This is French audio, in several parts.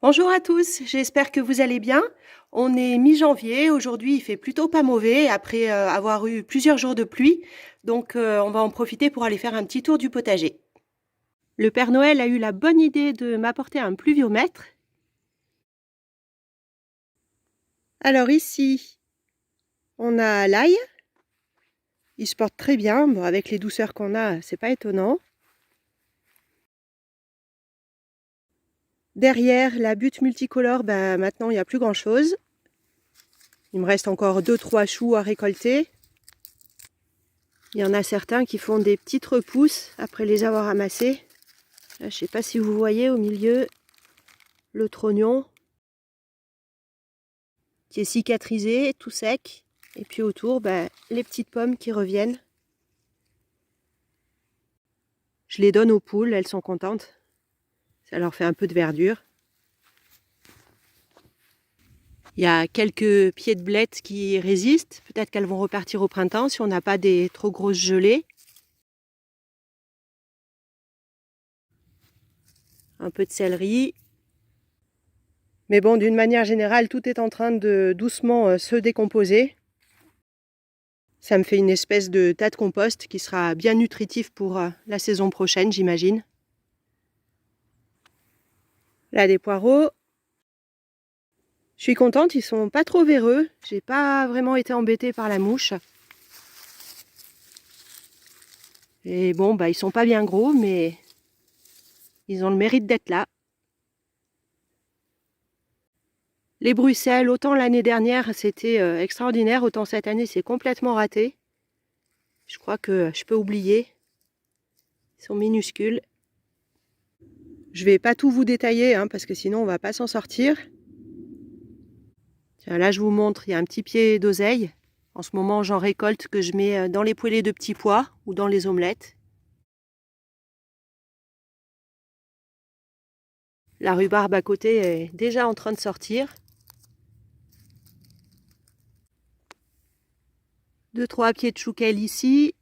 Bonjour à tous, j'espère que vous allez bien. On est mi-janvier, aujourd'hui il fait plutôt pas mauvais après avoir eu plusieurs jours de pluie, donc on va en profiter pour aller faire un petit tour du potager. Le Père Noël a eu la bonne idée de m'apporter un pluviomètre. Alors ici, on a l'ail. Il se porte très bien, bon, avec les douceurs qu'on a, c'est pas étonnant. Derrière la butte multicolore, maintenant il n'y a plus grand chose. Il me reste encore 2-3 choux à récolter. Il y en a certains qui font des petites repousses après les avoir amassés. Là, je ne sais pas si vous voyez au milieu l'autre oignon qui est cicatrisé, tout sec. Et puis autour, les petites pommes qui reviennent. Je les donne aux poules, elles sont contentes. Ça leur fait un peu de verdure. Il y a quelques pieds de blettes qui résistent. Peut-être qu'elles vont repartir au printemps si on n'a pas des trop grosses gelées. Un peu de céleri. Mais bon, d'une manière générale, tout est en train de doucement se décomposer. Ça me fait une espèce de tas de compost qui sera bien nutritif pour la saison prochaine, j'imagine. Là, des poireaux. Je suis contente, ils sont pas trop véreux. J'ai pas vraiment été embêtée par la mouche. Et bon, ils sont pas bien gros, mais ils ont le mérite d'être là. Les Bruxelles, autant l'année dernière c'était extraordinaire, autant cette année c'est complètement raté. Je crois que je peux oublier. Ils sont minuscules. Je vais pas tout vous détailler parce que sinon on va pas s'en sortir. Tiens, là je vous montre, il y a un petit pied d'oseille. En ce moment j'en récolte que je mets dans les poêlées de petits pois ou dans les omelettes. La rhubarbe à côté est déjà en train de sortir. 2-3 pieds de chouquel ici.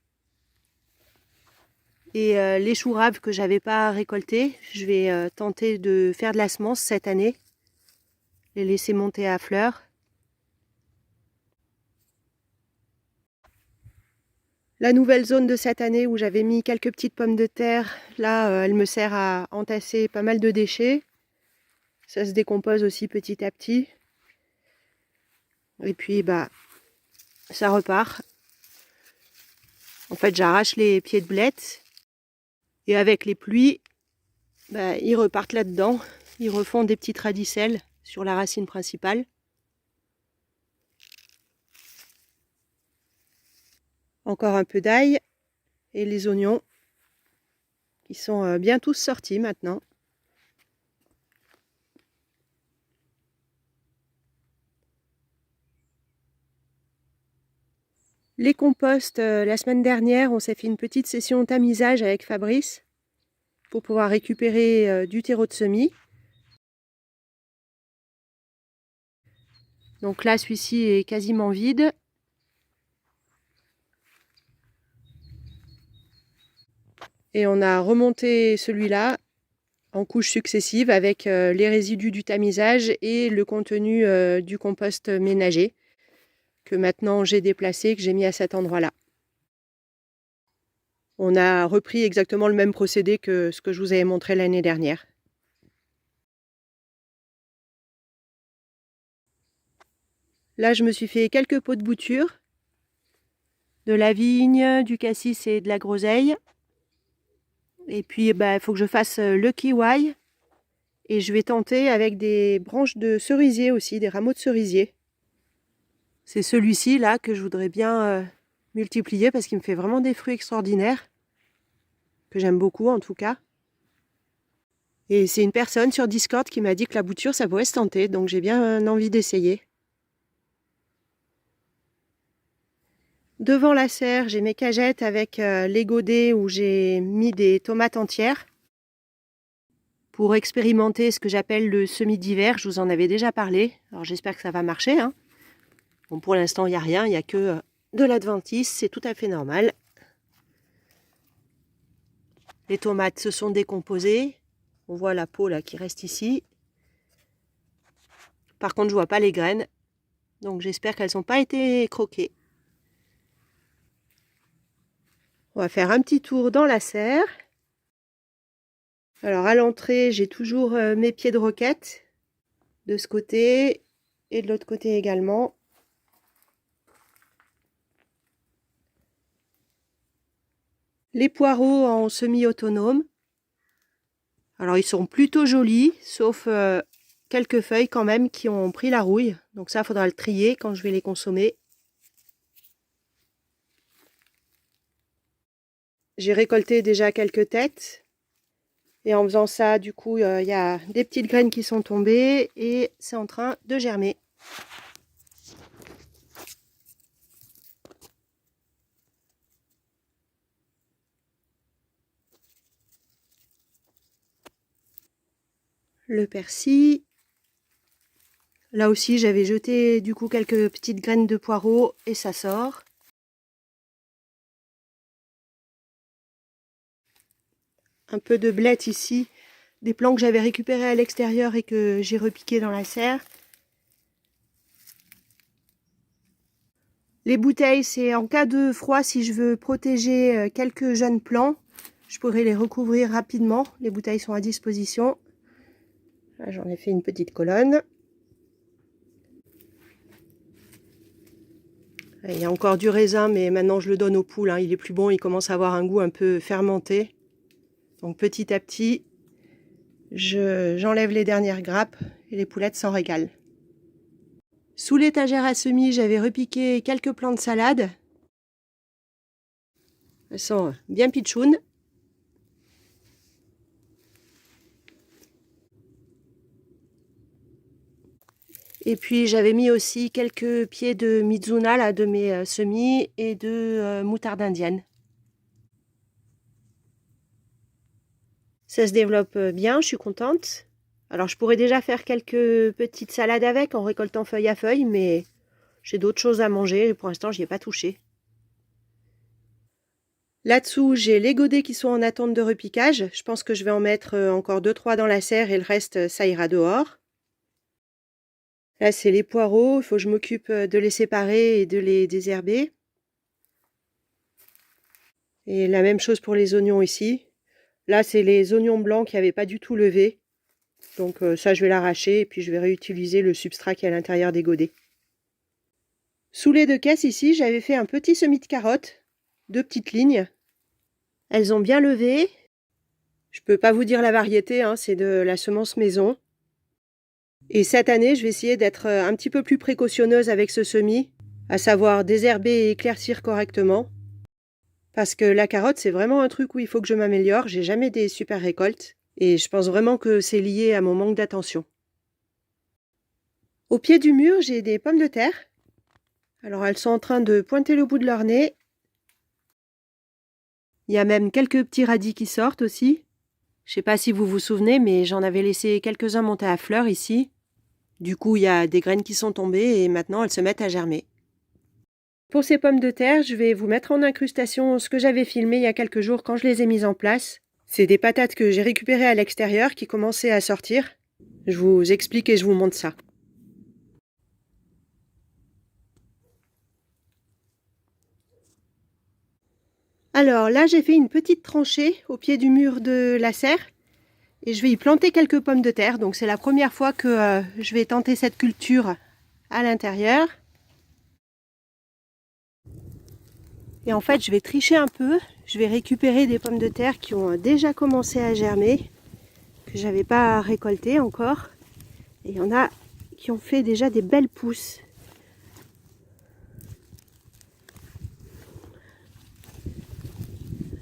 Et les choux raves que j'avais pas récoltés, je vais tenter de faire de la semence cette année. Les laisser monter à fleurs. La nouvelle zone de cette année où j'avais mis quelques petites pommes de terre, là elle me sert à entasser pas mal de déchets. Ça se décompose aussi petit à petit. Et puis ça repart. En fait j'arrache les pieds de blettes. Et avec les pluies, ils repartent là-dedans. Ils refont des petites radicelles sur la racine principale. Encore un peu d'ail et les oignons qui sont bien tous sortis maintenant. Les composts, la semaine dernière, on s'est fait une petite session tamisage avec Fabrice pour pouvoir récupérer du terreau de semis. Donc là, celui-ci est quasiment vide. Et on a remonté celui-là en couches successives avec les résidus du tamisage et le contenu du compost ménager que maintenant j'ai déplacé, que j'ai mis à cet endroit-là. On a repris exactement le même procédé que ce que je vous avais montré l'année dernière. Là, je me suis fait quelques pots de bouture, de la vigne, du cassis et de la groseille. Et puis, il faut que je fasse le kiwai. Et je vais tenter avec des branches de cerisier aussi, des rameaux de cerisier. C'est celui-ci là que je voudrais bien multiplier parce qu'il me fait vraiment des fruits extraordinaires. Que j'aime beaucoup en tout cas. Et c'est une personne sur Discord qui m'a dit que la bouture ça pourrait se tenter, donc j'ai bien envie d'essayer. Devant la serre, j'ai mes cagettes avec les godets où j'ai mis des tomates entières. Pour expérimenter ce que j'appelle le semis d'hiver, je vous en avais déjà parlé. Alors j'espère que ça va marcher. Bon, pour l'instant, il n'y a rien, il n'y a que de l'adventice, c'est tout à fait normal. Les tomates se sont décomposées. On voit la peau là qui reste ici. Par contre, je vois pas les graines. Donc j'espère qu'elles n'ont pas été croquées. On va faire un petit tour dans la serre. Alors à l'entrée, j'ai toujours mes pieds de roquette. De ce côté et de l'autre côté également. Les poireaux en semi-autonome. Alors ils sont plutôt jolis, sauf quelques feuilles quand même qui ont pris la rouille. Donc ça, il faudra le trier quand je vais les consommer. J'ai récolté déjà quelques têtes. Et en faisant ça, du coup, il y a des petites graines qui sont tombées et c'est en train de germer. Le persil. Là aussi, j'avais jeté du coup quelques petites graines de poireaux et ça sort. Un peu de blettes ici, des plants que j'avais récupérés à l'extérieur et que j'ai repiqués dans la serre. Les bouteilles, c'est en cas de froid, si je veux protéger quelques jeunes plants, je pourrais les recouvrir rapidement. Les bouteilles sont à disposition. Là, j'en ai fait une petite colonne. Il y a encore du raisin, mais maintenant je le donne aux poules, hein. Il est plus bon, il commence à avoir un goût un peu fermenté. Donc petit à petit, j'enlève les dernières grappes et les poulettes s'en régalent. Sous l'étagère à semis, j'avais repiqué quelques plants de salade. Elles sont bien pitchounes. Et puis j'avais mis aussi quelques pieds de mizuna, là, de mes semis, et de moutarde indienne. Ça se développe bien, je suis contente. Alors je pourrais déjà faire quelques petites salades avec en récoltant feuille à feuille, mais j'ai d'autres choses à manger et pour l'instant je n'y ai pas touché. Là-dessous, j'ai les godets qui sont en attente de repiquage. Je pense que je vais en mettre encore 2-3 dans la serre et le reste, ça ira dehors. Là, c'est les poireaux. Il faut que je m'occupe de les séparer et de les désherber. Et la même chose pour les oignons ici. Là, c'est les oignons blancs qui n'avaient pas du tout levé. Donc ça, je vais l'arracher et puis je vais réutiliser le substrat qui est à l'intérieur des godets. Sous les deux caisses ici, j'avais fait un petit semis de carottes. 2 petites lignes. Elles ont bien levé. Je ne peux pas vous dire la variété, hein, c'est de la semence maison. Et cette année, je vais essayer d'être un petit peu plus précautionneuse avec ce semis, à savoir désherber et éclaircir correctement. Parce que la carotte, c'est vraiment un truc où il faut que je m'améliore. J'ai jamais des super récoltes. Et je pense vraiment que c'est lié à mon manque d'attention. Au pied du mur, j'ai des pommes de terre. Alors elles sont en train de pointer le bout de leur nez. Il y a même quelques petits radis qui sortent aussi. Je ne sais pas si vous vous souvenez, mais j'en avais laissé quelques-uns monter à fleurs ici. Du coup, il y a des graines qui sont tombées et maintenant elles se mettent à germer. Pour ces pommes de terre, je vais vous mettre en incrustation ce que j'avais filmé il y a quelques jours quand je les ai mises en place. C'est des patates que j'ai récupérées à l'extérieur qui commençaient à sortir. Je vous explique et je vous montre ça. Alors là, j'ai fait une petite tranchée au pied du mur de la serre et je vais y planter quelques pommes de terre. Donc c'est la première fois que je vais tenter cette culture à l'intérieur. Et en fait, je vais tricher un peu. Je vais récupérer des pommes de terre qui ont déjà commencé à germer, que j'avais pas récoltées encore. Et il y en a qui ont fait déjà des belles pousses.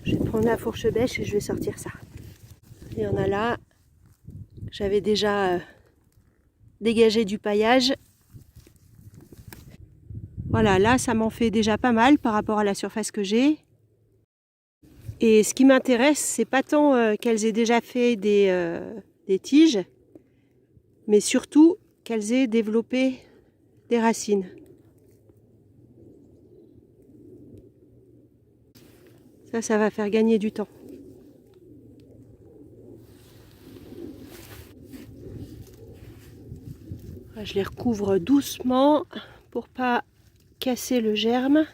Je vais prendre la fourche bêche et je vais sortir ça. Il y en a là. J'avais déjà dégagé du paillage. Voilà, là, ça m'en fait déjà pas mal par rapport à la surface que j'ai. Et ce qui m'intéresse, c'est pas tant qu'elles aient déjà fait des tiges, mais surtout qu'elles aient développé des racines. Ça va faire gagner du temps. Je les recouvre doucement pour pas casser le germe.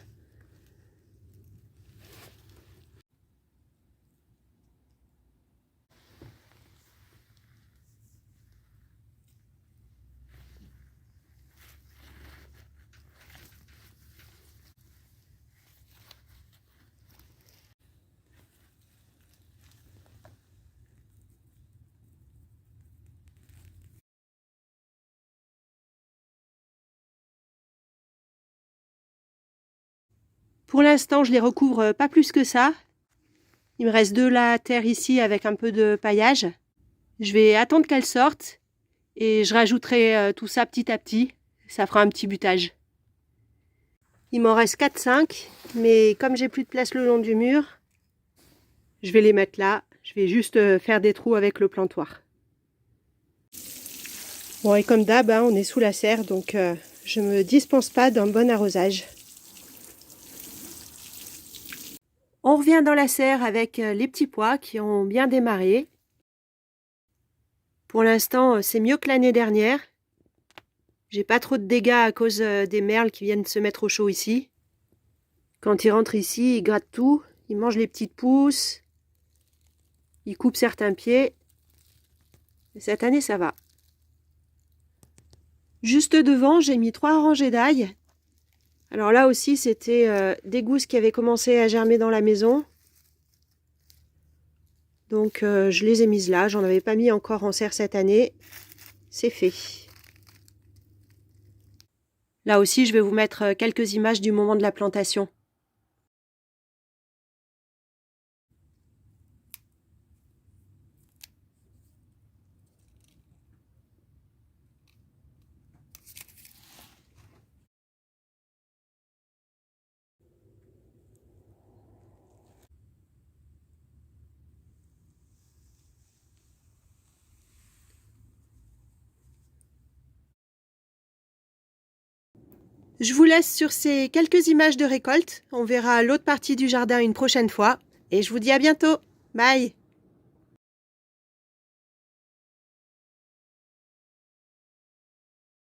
Pour l'instant, je les recouvre pas plus que ça. Il me reste de la terre ici avec un peu de paillage. Je vais attendre qu'elles sortent et je rajouterai tout ça petit à petit. Ça fera un petit butage. Il m'en reste 4-5, mais comme j'ai plus de place le long du mur, je vais les mettre là. Je vais juste faire des trous avec le plantoir. Bon, et comme d'hab, on est sous la serre, donc je me dispense pas d'un bon arrosage. On revient dans la serre avec les petits pois qui ont bien démarré. Pour l'instant, c'est mieux que l'année dernière. J'ai pas trop de dégâts à cause des merles qui viennent se mettre au chaud ici. Quand ils rentrent ici, ils grattent tout, ils mangent les petites pousses, ils coupent certains pieds. Et cette année, ça va. Juste devant, j'ai mis 3 rangées d'ail. Alors là aussi, c'était des gousses qui avaient commencé à germer dans la maison. Donc je les ai mises là, j'en avais pas mis encore en serre cette année. C'est fait. Là aussi, je vais vous mettre quelques images du moment de la plantation. Je vous laisse sur ces quelques images de récolte. On verra l'autre partie du jardin une prochaine fois. Et je vous dis à bientôt. Bye!